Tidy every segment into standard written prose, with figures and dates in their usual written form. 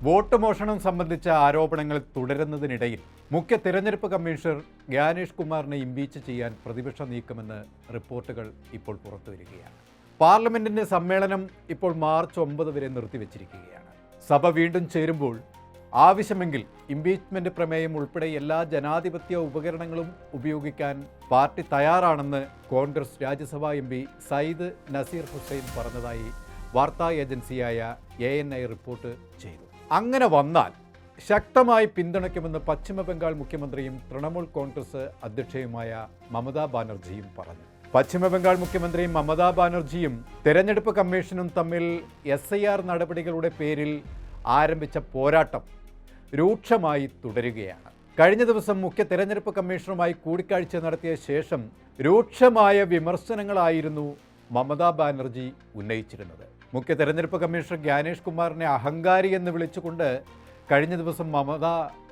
Vote മോഷണം സംബന്ധിച്ച ആരോപണങ്ങൾ തുടരുന്നതിനിടയിൽ മുഖ്യ തെരഞ്ഞെടുപ്പ് കമ്മീഷണർ ജ്ഞാനേഷ് കുമാറിനെ ഇംപീച്ച് ചെയ്യാൻ പ്രതിപക്ഷ നീക്കമെന്ന് റിപ്പോർട്ടുകൾ ഇപ്പോൾ പുറത്തുവരികയാണ്. പാർലമെന്റിന്റെ സമ്മേളനം ഇപ്പോൾ മാർച്ച് 9 വരെ നിർത്തിവെച്ചിരിക്കുകയാണ്. സഭ വീണ്ടും ചേരുമ്പോൾ ആവശ്യമെങ്കിൽ ഇംപീച്ച്മെന്റ് പ്രമേയം ഉൾപ്പെടെ എല്ലാ ജനാധിപത്യ ഉപകരണങ്ങളും ഉപയോഗിക്കാൻ പാർട്ടി തയ്യാറാണെന്ന് കോൺഗ്രസ് രാജ്യസഭാ എം പി സയ്യിദ് നസീർ ഹുസൈൻ പറഞ്ഞതായി വാർത്താ ഏജൻസിയായ ANI റിപ്പോർട്ട് ചെയ്തു. അങ്ങനെ വന്നാൽ ശക്തമായി പിന്തുണയ്ക്കുമെന്ന് പശ്ചിമ ബംഗാൾ മുഖ്യമന്ത്രിയും തൃണമൂൽ കോൺഗ്രസ് അധ്യക്ഷയുമായ മമതാ ബാനർജിയും പറഞ്ഞു. പശ്ചിമ ബംഗാൾ മുഖ്യമന്ത്രിയും മമതാ ബാനർജിയും തെരഞ്ഞെടുപ്പ് കമ്മീഷനും തമ്മിൽ SIR നടപടികളുടെ പേരിൽ ആരംഭിച്ച പോരാട്ടം രൂക്ഷമായി തുടരുകയാണ്. കഴിഞ്ഞ ദിവസം മുഖ്യ തെരഞ്ഞെടുപ്പ് കമ്മീഷണറുമായി കൂടിക്കാഴ്ച നടത്തിയ ശേഷം രൂക്ഷമായ വിമർശനങ്ങളായിരുന്നു മമതാ ബാനർജി ഉന്നയിച്ചിരുന്നത്. മുഖ്യ തെരഞ്ഞെടുപ്പ് കമ്മീഷണർ ജ്ഞാനേഷ് കുമാറിനെ അഹങ്കാരി എന്ന് വിളിച്ചുകൊണ്ട് കഴിഞ്ഞ ദിവസം മമത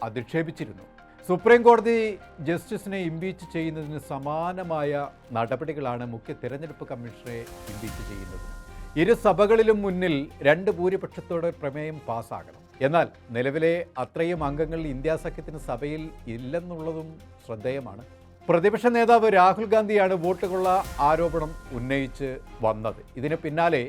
അധിക്ഷേപിച്ചിരുന്നു. സുപ്രീം കോടതി ജസ്റ്റിസിനെ ഇംപീച്ച് ചെയ്യുന്നതിന് സമാനമായ നടപടികളാണ് മുഖ്യ തെരഞ്ഞെടുപ്പ് കമ്മീഷണറെ ഇംപീച്ച് ചെയ്യുന്നത്. ഇരു സഭകളിലും മുന്നിൽ 2 ഭൂരിപക്ഷത്തോടെ പ്രമേയം പാസ്സാകണം. എന്നാൽ നിലവിലെ അത്രയും അംഗങ്ങൾ ഇന്ത്യാ സഖ്യത്തിന് സഭയിൽ ഇല്ലെന്നുള്ളതും ശ്രദ്ധേയമാണ്. പ്രതിപക്ഷ നേതാവ് രാഹുൽ ഗാന്ധിയാണ് വോട്ടുകൊള്ള ആരോപണം ഉന്നയിച്ച് വന്നത്. ഇതിന് പിന്നാലെ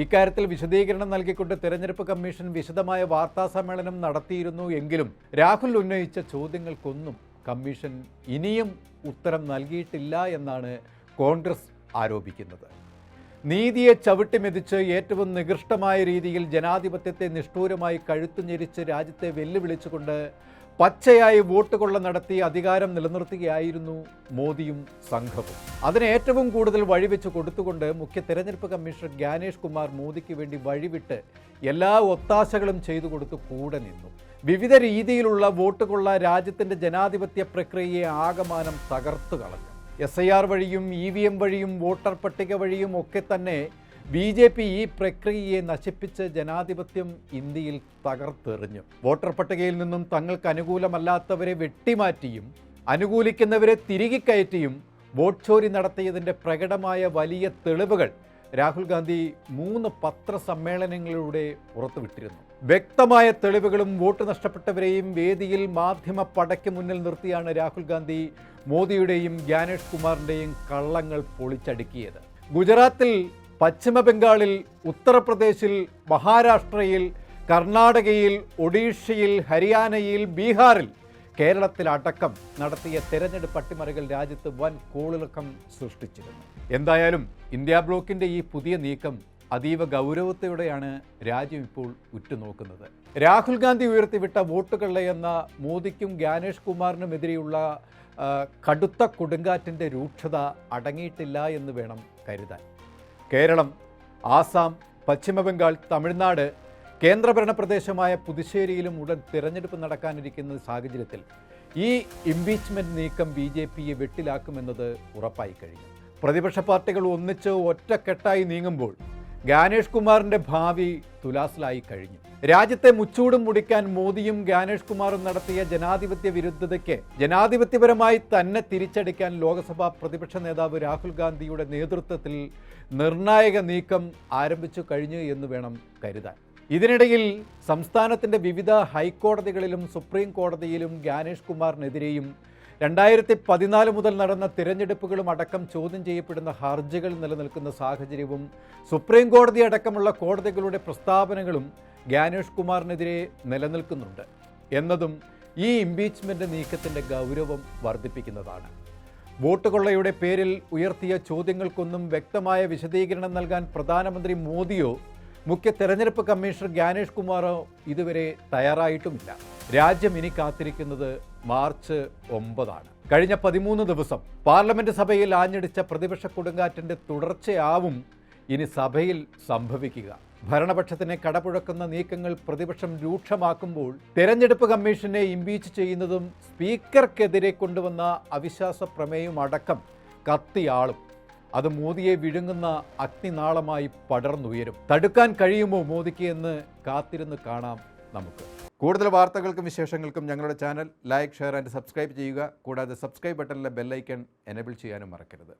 ഇക്കാര്യത്തിൽ വിശദീകരണം നൽകിക്കൊണ്ട് തെരഞ്ഞെടുപ്പ് കമ്മീഷൻ വിശദമായ വാർത്താ സമ്മേളനം നടത്തിയിരുന്നു. എങ്കിലും രാഹുൽ ഉന്നയിച്ച ചോദ്യങ്ങൾക്കൊന്നും കമ്മീഷൻ ഇനിയും ഉത്തരം നൽകിയിട്ടില്ല എന്നാണ് കോൺഗ്രസ് ആരോപിക്കുന്നത്. നീതിയെ ചവിട്ടിമെതിച്ച് ഏറ്റവും നികൃഷ്ടമായ രീതിയിൽ ജനാധിപത്യത്തെ നിഷ്ഠൂരമായി കഴുത്തുഞെരിച്ച് രാജ്യത്തെ വെല്ലുവിളിച്ചുകൊണ്ട് പച്ചയായി വോട്ടുകൊള്ള നടത്തി അധികാരം നിലനിർത്തുകയായിരുന്നു മോദിയും സംഘവും. അതിന് ഏറ്റവും കൂടുതൽ വഴിവെച്ച് കൊടുത്തുകൊണ്ട് മുഖ്യ തെരഞ്ഞെടുപ്പ് കമ്മീഷണർ ജ്ഞാനേഷ് കുമാർ മോദിക്ക് വേണ്ടി വഴിവിട്ട് എല്ലാ ഒത്താശകളും ചെയ്തു കൊടുത്തു കൂടെ നിന്നു. വിവിധ രീതിയിലുള്ള വോട്ടുകൊള്ള രാജ്യത്തിൻ്റെ ജനാധിപത്യ പ്രക്രിയയെ ആകമാനം തകർത്തു കളഞ്ഞു. SIR വഴിയും EVM വഴിയും വോട്ടർ പട്ടിക വഴിയും ഒക്കെ തന്നെ BJP ഈ പ്രക്രിയയെ നശിപ്പിച്ച് ജനാധിപത്യം ഇന്ത്യയിൽ തകർത്തെറിഞ്ഞു. വോട്ടർ പട്ടികയിൽ നിന്നും തങ്ങൾക്ക് അനുകൂലമല്ലാത്തവരെ വെട്ടിമാറ്റിയും അനുകൂലിക്കുന്നവരെ തിരികെ കയറ്റിയും വോട്ട് ചോരി നടത്തിയതിൻ്റെ പ്രകടമായ വലിയ തെളിവുകൾ രാഹുൽ ഗാന്ധി 3 പത്രസമ്മേളനങ്ങളിലൂടെ പുറത്തുവിട്ടിരുന്നു. വ്യക്തമായ തെളിവുകളും വോട്ട് നഷ്ടപ്പെട്ടവരെയും വേദിയിൽ മാധ്യമ പടയ്ക്ക് മുന്നിൽ നിർത്തിയാണ് രാഹുൽ ഗാന്ധി മോദിയുടെയും ജ്ഞാനേഷ് കുമാറിൻ്റെയും കള്ളങ്ങൾ പൊളിച്ചടുക്കിയത്. ഗുജറാത്തിൽ, പശ്ചിമ ബംഗാളിൽ, ഉത്തർപ്രദേശിൽ, മഹാരാഷ്ട്രയിൽ, കർണാടകയിൽ, ഒഡീഷയിൽ, ഹരിയാനയിൽ, ബീഹാറിൽ, കേരളത്തിലടക്കം നടത്തിയ തെരഞ്ഞെടുപ്പ് അട്ടിമറികൾ രാജ്യത്ത് വൻ കോളിളക്കം സൃഷ്ടിച്ചിരുന്നു. എന്തായാലും ഇന്ത്യ ബ്ലോക്കിൻ്റെ ഈ പുതിയ നീക്കം അതീവ ഗൗരവത്തോടെയാണ് രാജ്യം ഇപ്പോൾ ഉറ്റുനോക്കുന്നത്. രാഹുൽ ഗാന്ധി ഉയർത്തിവിട്ട വോട്ടുകളെ എന്ന മോദിക്കും ജ്ഞാനേഷ് കുമാറിനുമെതിരെയുള്ള കടുത്ത കൊടുങ്കാറ്റിൻ്റെ രൂക്ഷത അടങ്ങിയിട്ടില്ല എന്ന് വേണം കരുതാൻ. കേരളം, ആസാം, പശ്ചിമ ബംഗാൾ, തമിഴ്നാട്, കേന്ദ്രഭരണ പ്രദേശമായ പുതുച്ചേരിയിലും ഉടൻ തിരഞ്ഞെടുപ്പ് നടക്കാനിരിക്കുന്ന സാഹചര്യത്തിൽ ഈ ഇംപീച്ച്മെൻറ്റ് നീക്കം BJPയെ വെട്ടിലാക്കുമെന്നത് ഉറപ്പായി കഴിഞ്ഞു. പ്രതിപക്ഷ പാർട്ടികൾ ഒന്നിച്ച് ഒറ്റക്കെട്ടായി നീങ്ങുമ്പോൾ ജ്ഞാനേഷ് കുമാറിൻ്റെ ഭാവി തുലാസിലായി കഴിഞ്ഞു. രാജ്യത്തെ മുച്ചൂടും മുടിക്കാൻ മോദിയും ജ്ഞാനേഷ് കുമാറും നടത്തിയ ജനാധിപത്യ വിരുദ്ധതയ്ക്ക് ജനാധിപത്യപരമായി തന്നെ തിരിച്ചടിക്കാൻ ലോക്സഭാ പ്രതിപക്ഷ നേതാവ് രാഹുൽ ഗാന്ധിയുടെ നേതൃത്വത്തിൽ നിർണായക നീക്കം ആരംഭിച്ചു കഴിഞ്ഞു എന്ന് വേണം കരുതാൻ. ഇതിനിടയിൽ സംസ്ഥാനത്തിൻ്റെ വിവിധ ഹൈക്കോടതികളിലും സുപ്രീം കോടതിയിലും ജ്ഞാനേഷ് കുമാറിനെതിരെയും 2014 മുതൽ നടന്ന തിരഞ്ഞെടുപ്പുകളും അടക്കം ചോദ്യം ചെയ്യപ്പെടുന്ന ഹർജികൾ നിലനിൽക്കുന്ന സാഹചര്യവും സുപ്രീം കോടതി അടക്കമുള്ള കോടതികളുടെ പ്രസ്താവനകളും ജ്ഞാനേഷ് കുമാറിനെതിരെ നിലനിൽക്കുന്നുണ്ട് എന്നതും ഈ ഇംപീച്ച്മെൻറ്റ് നീക്കത്തിൻ്റെ ഗൗരവം വർദ്ധിപ്പിക്കുന്നതാണ്. വോട്ടുകൊള്ളയുടെ പേരിൽ ഉയർത്തിയ ചോദ്യങ്ങൾക്കൊന്നും വ്യക്തമായ വിശദീകരണം നൽകാൻ പ്രധാനമന്ത്രി മോദിയോ മുഖ്യ തെരഞ്ഞെടുപ്പ് കമ്മീഷണർ ജ്ഞാനേഷ് കുമാറോ ഇതുവരെ തയ്യാറായിട്ടുമില്ല. രാജ്യം ഇനി കാത്തിരിക്കുന്നത് മാർച്ച് 9 കഴിഞ്ഞ 13 ദിവസം പാർലമെന്റ് സഭയിൽ ആഞ്ഞടിച്ച പ്രതിപക്ഷ കൊടുങ്കാറ്റിൻ്റെ തുടർച്ചയാവും ഇനി സഭയിൽ സംഭവിക്കുക. ഭരണപക്ഷത്തിനെ കടപുഴക്കുന്ന നീക്കങ്ങൾ പ്രതിപക്ഷം രൂക്ഷമാക്കുമ്പോൾ തെരഞ്ഞെടുപ്പ് കമ്മീഷനെ ഇംപീച്ച് ചെയ്യുന്നതും സ്പീക്കർക്കെതിരെ കൊണ്ടുവന്ന അവിശ്വാസ പ്രമേയം അടക്കം കത്തിയാളും. അത് മോദിയെ വിഴുങ്ങുന്ന അഗ്നിനാളമായി പടർന്നുയരും. തടുക്കാൻ കഴിയുമോ മോദിക്ക് എന്ന് കാത്തിരുന്ന് കാണാം നമുക്ക്. കൂടുതൽ വാർത്തകൾക്കും വിശേഷങ്ങൾക്കും ഞങ്ങളുടെ channel like, share and subscribe ചെയ്യുക. കൂടാതെ സബ്സ്ക്രൈബ് ബട്ടണിലെ ബെല്ലൈക്കൺ എനേബിൾ ചെയ്യാനും മറക്കരുത്.